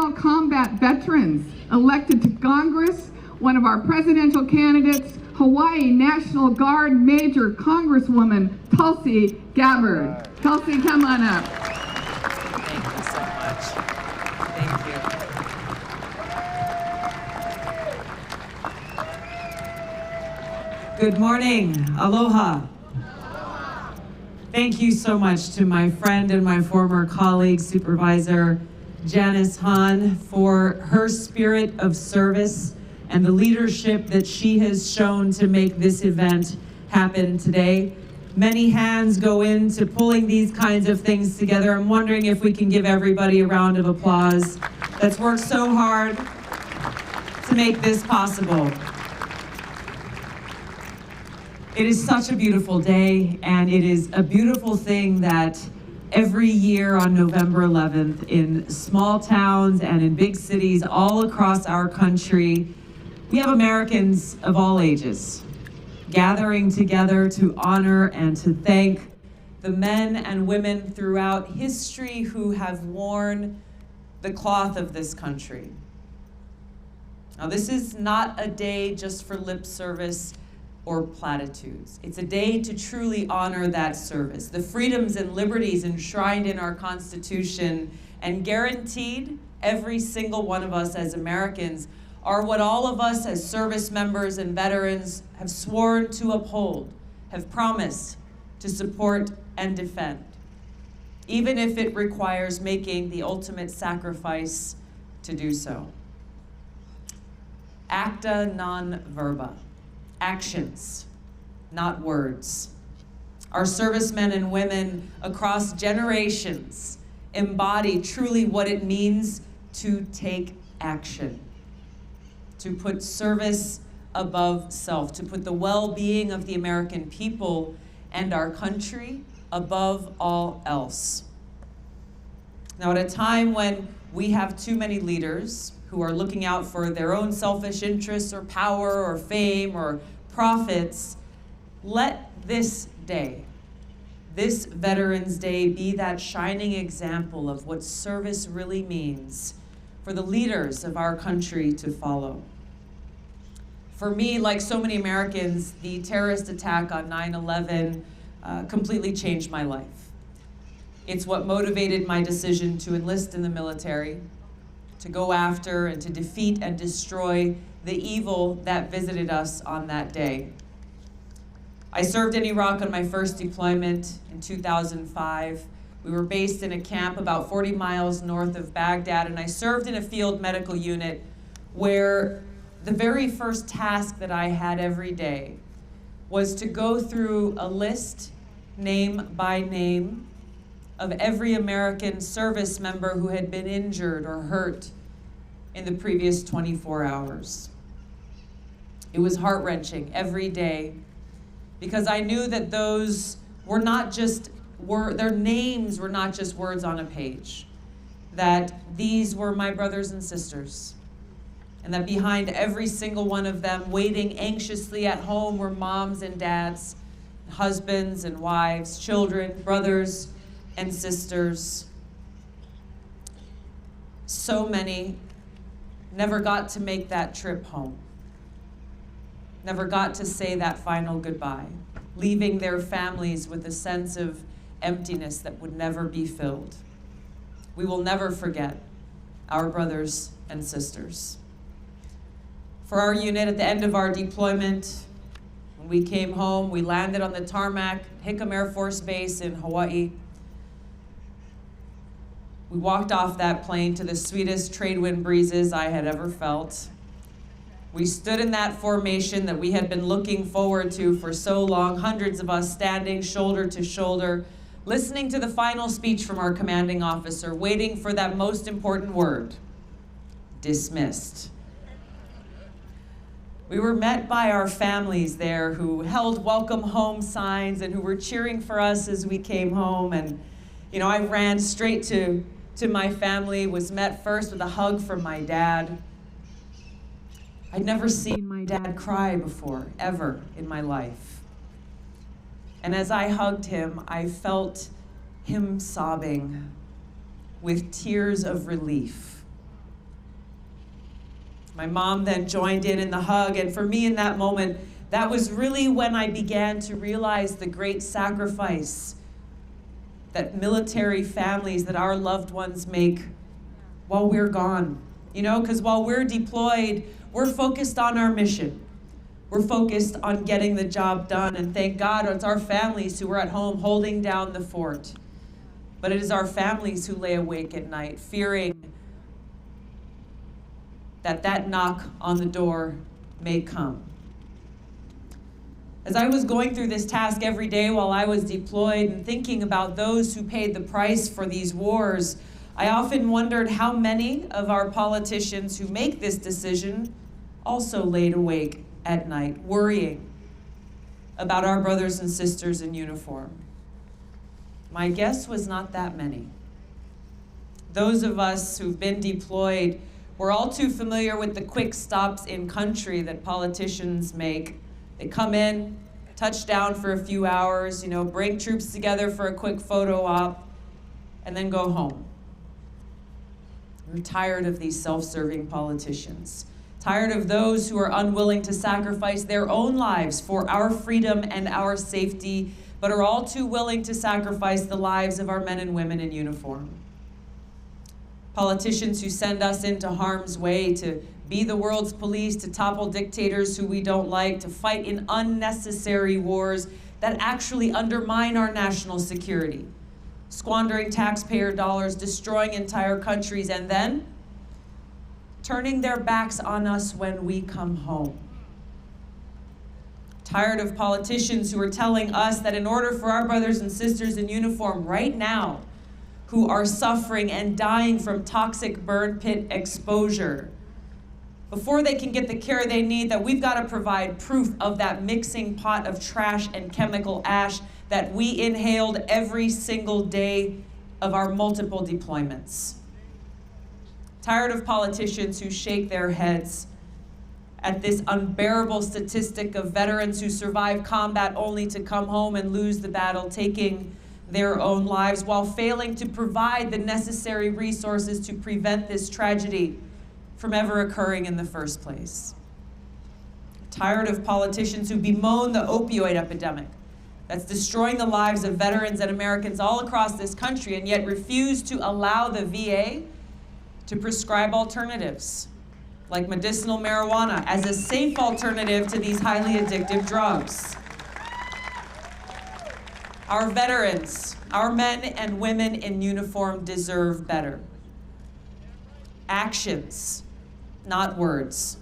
female combat veterans elected to Congress, one of our presidential candidates, Hawaii National Guard Major Congresswoman Tulsi Gabbard. Tulsi, come on up. Thank you so much. Thank you. Good morning. Aloha. Thank you so much to my friend and my former colleague, Supervisor Janice Hahn, for her spirit of service and the leadership that she has shown to make this event happen today. Many hands go into pulling these kinds of things together. I'm wondering if we can give everybody a round of applause that's worked so hard to make this possible. It is such a beautiful day, and it is a beautiful thing that every year on November 11th, in small towns and in big cities all across our country, we have Americans of all ages gathering together to honor and to thank the men and women throughout history who have worn the cloth of this country. Now, this is not a day just for lip service or platitudes. It's a day to truly honor that service, the freedoms and liberties enshrined in our Constitution and guaranteed every single one of us as Americans are what all of us as service members and veterans have sworn to uphold, have promised to support and defend, even if it requires making the ultimate sacrifice to do so. Acta non verba, actions, not words. Our servicemen and women across generations embody truly what it means to take action, to put service above self, to put the well-being of the American people and our country above all else. Now, at a time when we have too many leaders who are looking out for their own selfish interests or power or fame or profits, let this day, this Veterans Day, be that shining example of what service really means for the leaders of our country to follow. For me, like so many Americans, the terrorist attack on 9/11 completely changed my life. It's what motivated my decision to enlist in the military, to go after and to defeat and destroy the evil that visited us on that day. I served in Iraq on my first deployment in 2005. We were based in a camp about 40 miles north of Baghdad, and I served in a field medical unit where the very first task that I had every day was to go through a list, name by name, of every American service member who had been injured or hurt in the previous 24 hours. It was heart-wrenching every day because I knew that those were not just their names were not just words on a page, that these were my brothers and sisters, and that behind every single one of them, waiting anxiously at home, were moms and dads, husbands and wives, children, brothers and sisters. So many never got to make that trip home, never got to say that final goodbye, leaving their families with a sense of emptiness that would never be filled. We will never forget our brothers and sisters. For our unit, at the end of our deployment, when we came home, we landed on the tarmac, Hickam Air Force Base in Hawaii. We walked off that plane to the sweetest trade wind breezes I had ever felt. We stood in that formation that we had been looking forward to for so long, hundreds of us standing shoulder to shoulder, listening to the final speech from our commanding officer, waiting for that most important word, dismissed. We were met by our families there who held welcome home signs and who were cheering for us as we came home. And, you know, I ran straight to my family, was met first with a hug from my dad. I'd never seen my dad cry before, ever in my life. And as I hugged him, I felt him sobbing with tears of relief My mom then joined in the hug, and for me in that moment, that was really when I began to realize the great sacrifice that military families, that our loved ones make while we're gone. You know, because while we're deployed, we're focused on our mission. We're focused on getting the job done, and thank God it's our families who are at home holding down the fort. But it is our families who lay awake at night, fearing that knock on the door may come. As I was going through this task every day while I was deployed and thinking about those who paid the price for these wars, I often wondered how many of our politicians who make this decision also laid awake at night, worrying about our brothers and sisters in uniform. My guess was not that many. Those of us who've been deployed, we're all too familiar with the quick stops in country that politicians make. They come in, touch down for a few hours, bring troops together for a quick photo op, and then go home. We're tired of these self-serving politicians, tired of those who are unwilling to sacrifice their own lives for our freedom and our safety, but are all too willing to sacrifice the lives of our men and women in uniform. Politicians who send us into harm's way to be the world's police, to topple dictators who we don't like, to fight in unnecessary wars that actually undermine our national security, squandering taxpayer dollars, destroying entire countries, and then turning their backs on us when we come home. Tired of politicians who are telling us that in order for our brothers and sisters in uniform right now, who are suffering and dying from toxic burn pit exposure, before they can get the care they need, that we've got to provide proof of that mixing pot of trash and chemical ash that we inhaled every single day of our multiple deployments. Tired of politicians who shake their heads at this unbearable statistic of veterans who survive combat only to come home and lose the battle, taking their own lives while failing to provide the necessary resources to prevent this tragedy from ever occurring in the first place. Tired of politicians who bemoan the opioid epidemic that's destroying the lives of veterans and Americans all across this country, and yet refuse to allow the VA to prescribe alternatives like medicinal marijuana as a safe alternative to these highly addictive drugs. Our veterans, our men and women in uniform deserve better. Actions, not words.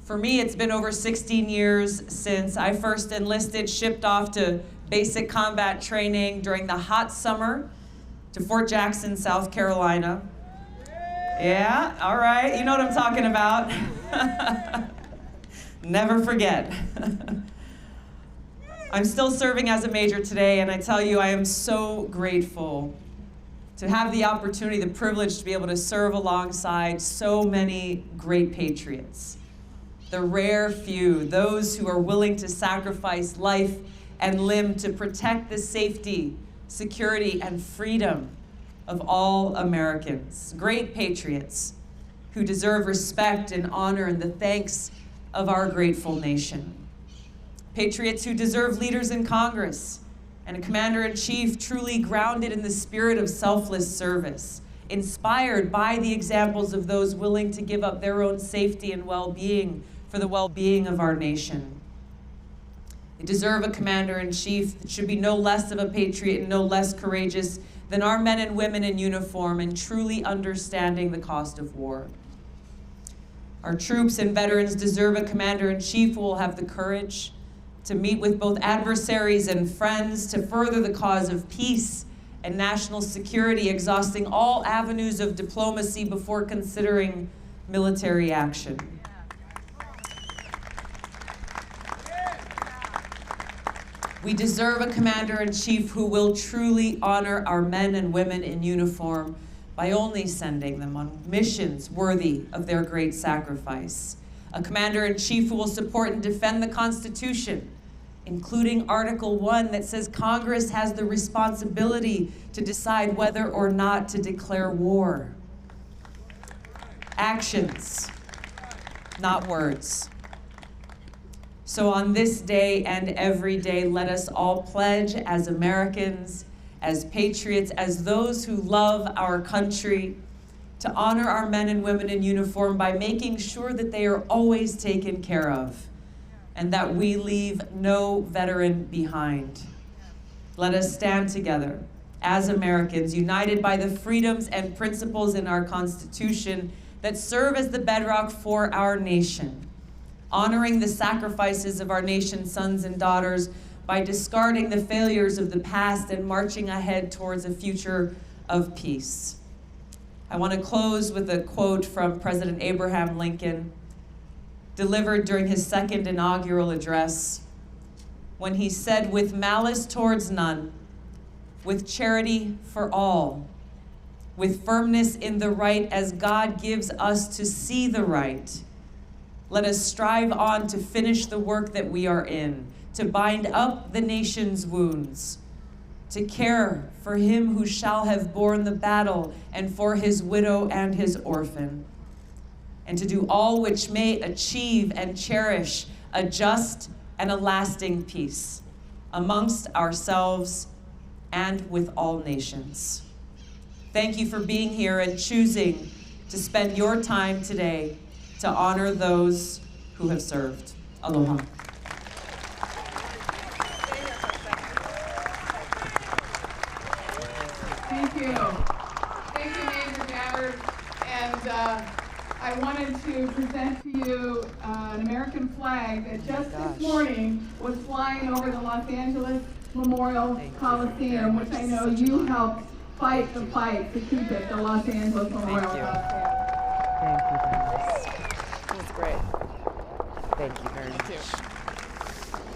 For me, it's been over 16 years since I first enlisted, shipped off to basic combat training during the hot summer to Fort Jackson, South Carolina. Yeah, all right, you know what I'm talking about. Never forget. I'm still serving as a major today, and I tell you, I am so grateful to have the opportunity, the privilege to be able to serve alongside so many great patriots. The rare few, those who are willing to sacrifice life and limb to protect the safety, security, and freedom of all Americans. Great patriots who deserve respect and honor and the thanks of our grateful nation. Patriots who deserve leaders in Congress and a commander-in-chief truly grounded in the spirit of selfless service, inspired by the examples of those willing to give up their own safety and well-being for the well-being of our nation. They deserve a commander-in-chief that should be no less of a patriot and no less courageous than our men and women in uniform and truly understanding the cost of war. Our troops and veterans deserve a commander-in-chief who will have the courage to meet with both adversaries and friends to further the cause of peace and national security, exhausting all avenues of diplomacy before considering military action. We deserve a commander-in-chief who will truly honor our men and women in uniform by only sending them on missions worthy of their great sacrifice. A commander-in-chief who will support and defend the Constitution, including Article 1 that says Congress has the responsibility to decide whether or not to declare war. Actions, not words. So on this day and every day, let us all pledge as Americans, as patriots, as those who love our country, to honor our men and women in uniform by making sure that they are always taken care of and that we leave no veteran behind. Let us stand together as Americans, united by the freedoms and principles in our Constitution that serve as the bedrock for our nation, honoring the sacrifices of our nation's sons and daughters by discarding the failures of the past and marching ahead towards a future of peace. I want to close with a quote from President Abraham Lincoln, delivered during his second inaugural address, when he said, "With malice towards none, with charity for all, with firmness in the right as God gives us to see the right, let us strive on to finish the work that we are in, to bind up the nation's wounds, to care for him who shall have borne the battle and for his widow and his orphan, and to do all which may achieve and cherish a just and a lasting peace amongst ourselves and with all nations." Thank you for being here and choosing to spend your time today to honor those who have served. Aloha. Thank you. Thank you, Major Gabbard. And I wanted to present to you an American flag that just this morning was flying over the Los Angeles Memorial Coliseum, which I know you helped fight the fight to keep it the Los Angeles Memorial Coliseum. Thank you very much. That's great. Thank you very much.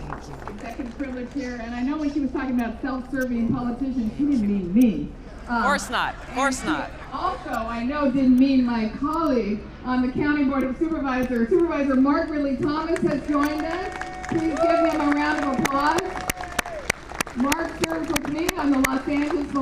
Thank you. Second privilege here, and I know when she was talking about self-serving politicians, she didn't mean me. Of course not. Of course not. Also, I know didn't mean my colleague on the County Board of Supervisors. Supervisor Mark Ridley Thomas has joined us. Please give him a round of applause. Mark serves with me on the Los Angeles